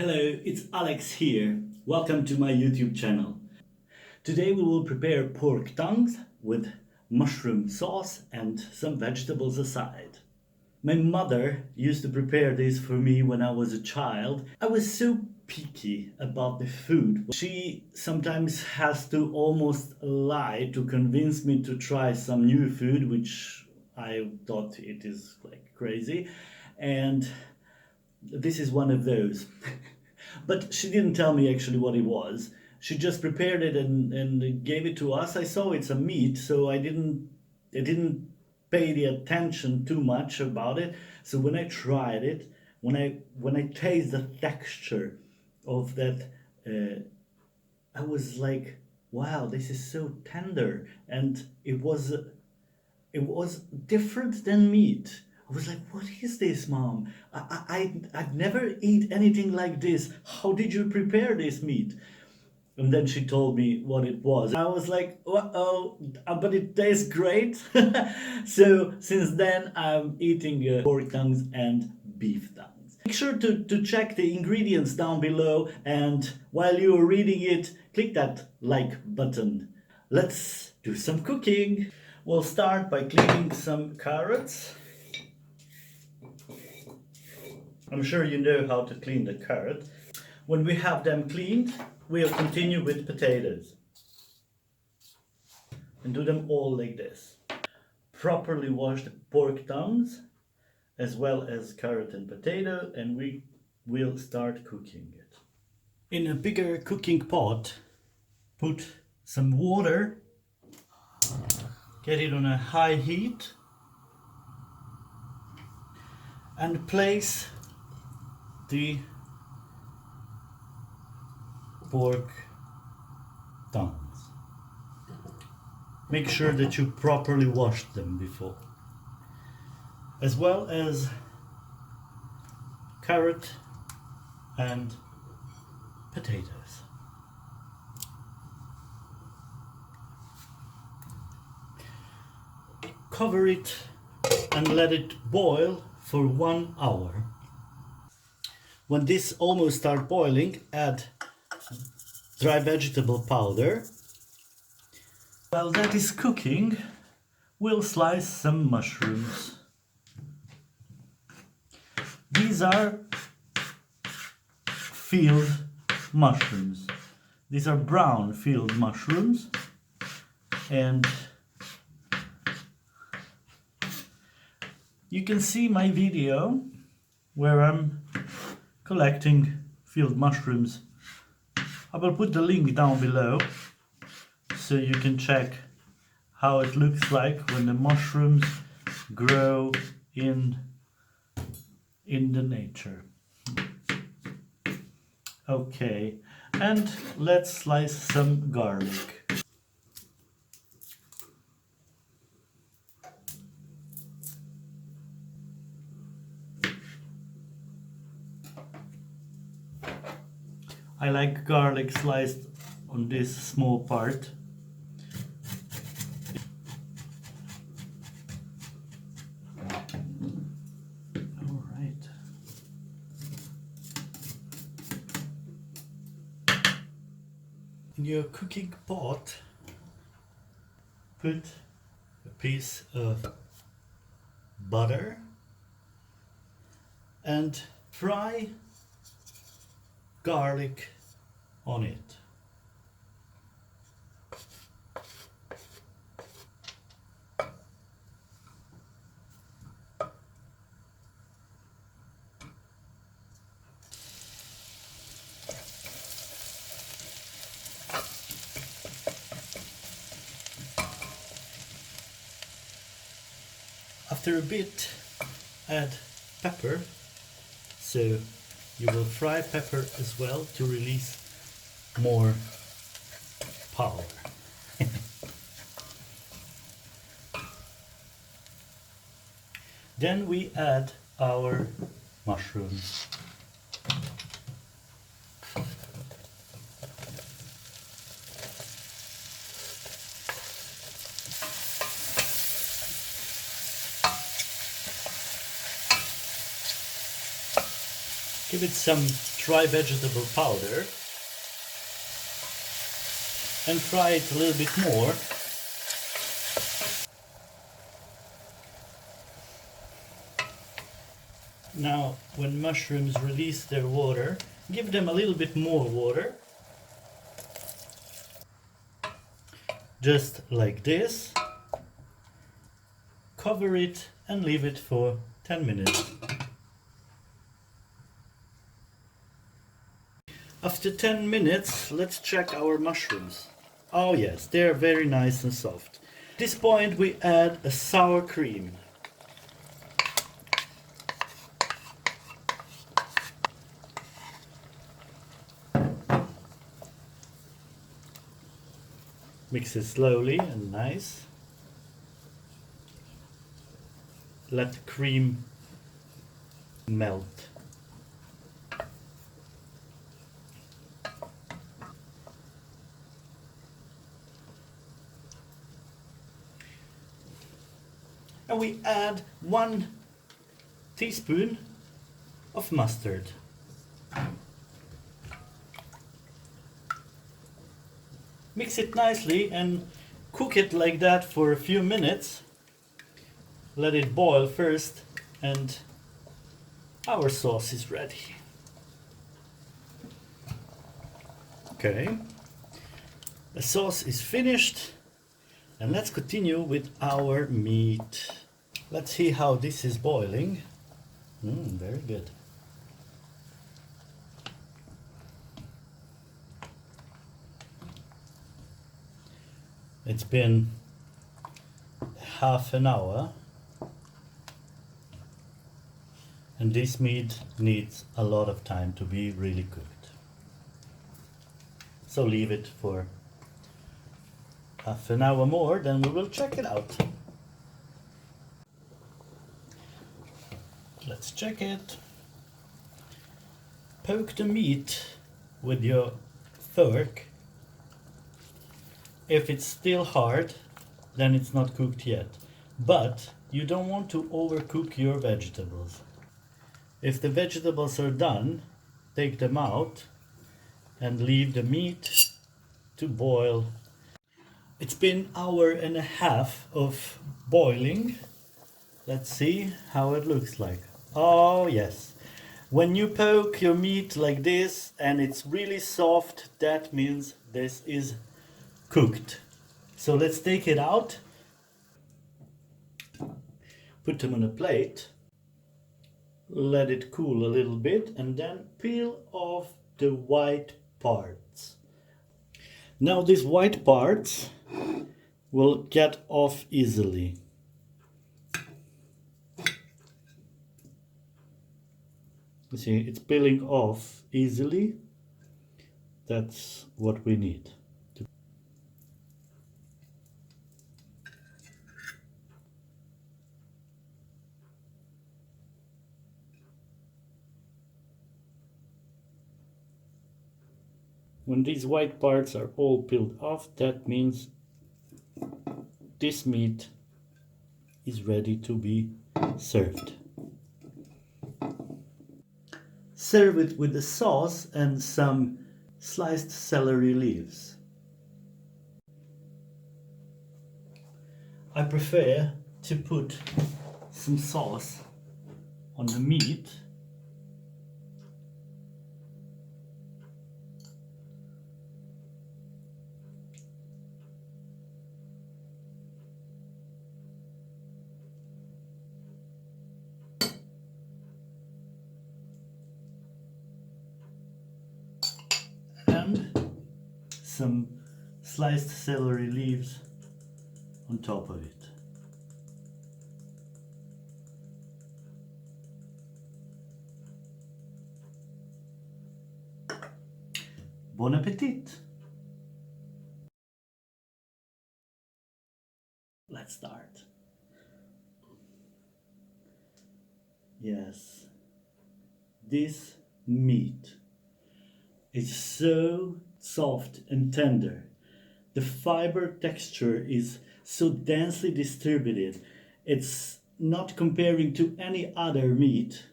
Hello, it's Alex here. Welcome to my YouTube channel. Today we will prepare pork tongues with mushroom sauce and some vegetables aside. My mother used to prepare this for me when I was a child. I was so picky about the food. She sometimes has to almost lie to convince me to try some new food, which I thought it is like crazy. And this is one of those. But she didn't tell me actually what it was. She just prepared it and gave it to us. I saw it's a meat, so I didn't pay the attention too much about it. So when I tried it, when I taste the texture of that, I was like, wow, this is so tender, and it was different than meat. I was like, what is this, Mom? I've never eat anything like this. How did you prepare this meat? And then she told me what it was. I was like, uh-oh, but it tastes great. So since then, I'm eating pork tongues and beef tongues. Make sure to check the ingredients down below. And while you're reading it, click that like button. Let's do some cooking. We'll start by cleaning some carrots. I'm sure you know how to clean the carrot. When we have them cleaned, we'll continue with potatoes. And do them all like this. Properly wash the pork tongues, as well as carrot and potato, and we will start cooking it. In a bigger cooking pot, put some water, get it on a high heat, and place the pork tongues. Make sure that you properly washed them before, as well as carrot and potatoes. Cover it and let it boil for 1 hour. When this almost starts boiling, add dry vegetable powder. While that is cooking, we'll slice some mushrooms. These are field mushrooms. These are brown field mushrooms, and you can see my video where I'm collecting field mushrooms. I will put the link down below so you can check how it looks like when the mushrooms grow in the nature. Okay, and let's slice some garlic. I like garlic sliced on this small part. All right. In your cooking pot, put a piece of butter and fry garlic on it. After a bit, add pepper. So you will fry pepper as well to release more power. Then we add our mushrooms. Give it some dry vegetable powder and fry it a little bit more. Now, when mushrooms release their water, give them a little bit more water. Just like this. Cover it and leave it for 10 minutes. After 10 minutes, let's check our mushrooms. Oh yes, they're very nice and soft. At this point we add a sour cream. Mix it slowly and nice. Let the cream melt. And we add 1 teaspoon of mustard. Mix it nicely and cook it like that for a few minutes. Let it boil first and our sauce is ready. Okay, the sauce is finished and let's continue with our meat. Let's see how this is boiling. Very good. It's been half an hour and this meat needs a lot of time to be really cooked. So leave it for half an hour more, then we will check it out. Let's check it. Poke the meat with your fork. If it's still hard, then it's not cooked yet. But you don't want to overcook your vegetables. If the vegetables are done, take them out and leave the meat to boil. It's been an hour and a half of boiling. Let's see how it looks like. Oh yes. When you poke your meat like this and it's really soft, that means this is cooked. So let's take it out. Put them on a plate. Let it cool a little bit and then peel off the white parts. Now these white parts will get off easily. You see, it's peeling off easily. That's what we need. When these white parts are all peeled off, that means this meat is ready to be served. Serve it with the sauce and some sliced celery leaves. I prefer to put some sauce on the meat. And some sliced celery leaves on top of it. Bon appetit! Let's start. Yes, this meat is so soft and tender. The fiber texture is so densely distributed. It's not comparing to any other meat.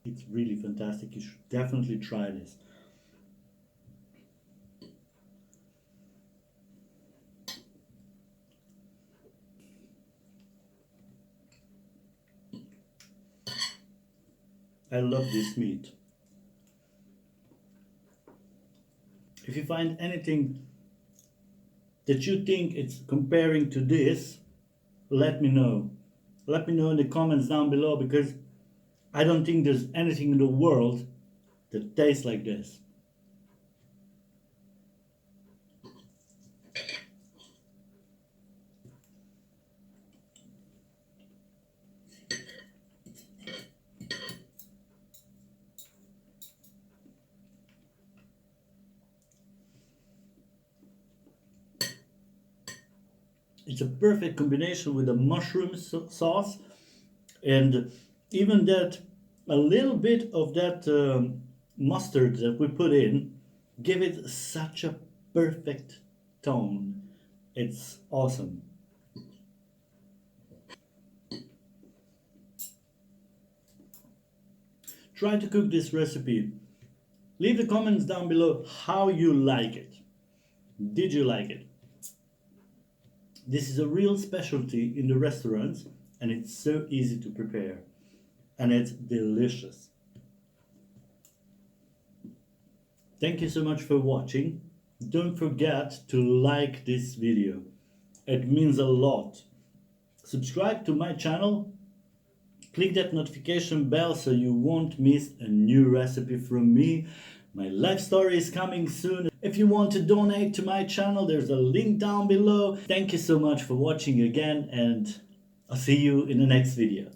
It's really fantastic. You should definitely try this. I love this meat. If you find anything that you think it's comparing to this, let me know. Let me know in the comments down below, because I don't think there's anything in the world that tastes like this. It's a perfect combination with the mushroom sauce, and even that a little bit of that mustard that we put in give it such a perfect tone. It's awesome. Try to cook this recipe. Leave the comments down below how you like it. Did you like it? This is a real specialty in the restaurants, and it's so easy to prepare, and it's delicious. Thank you so much for watching. Don't forget to like this video. It means a lot. Subscribe to my channel. Click that notification bell so you won't miss a new recipe from me. My life story is coming soon. If you want to donate to my channel, there's a link down below. Thank you so much for watching again, and I'll see you in the next video.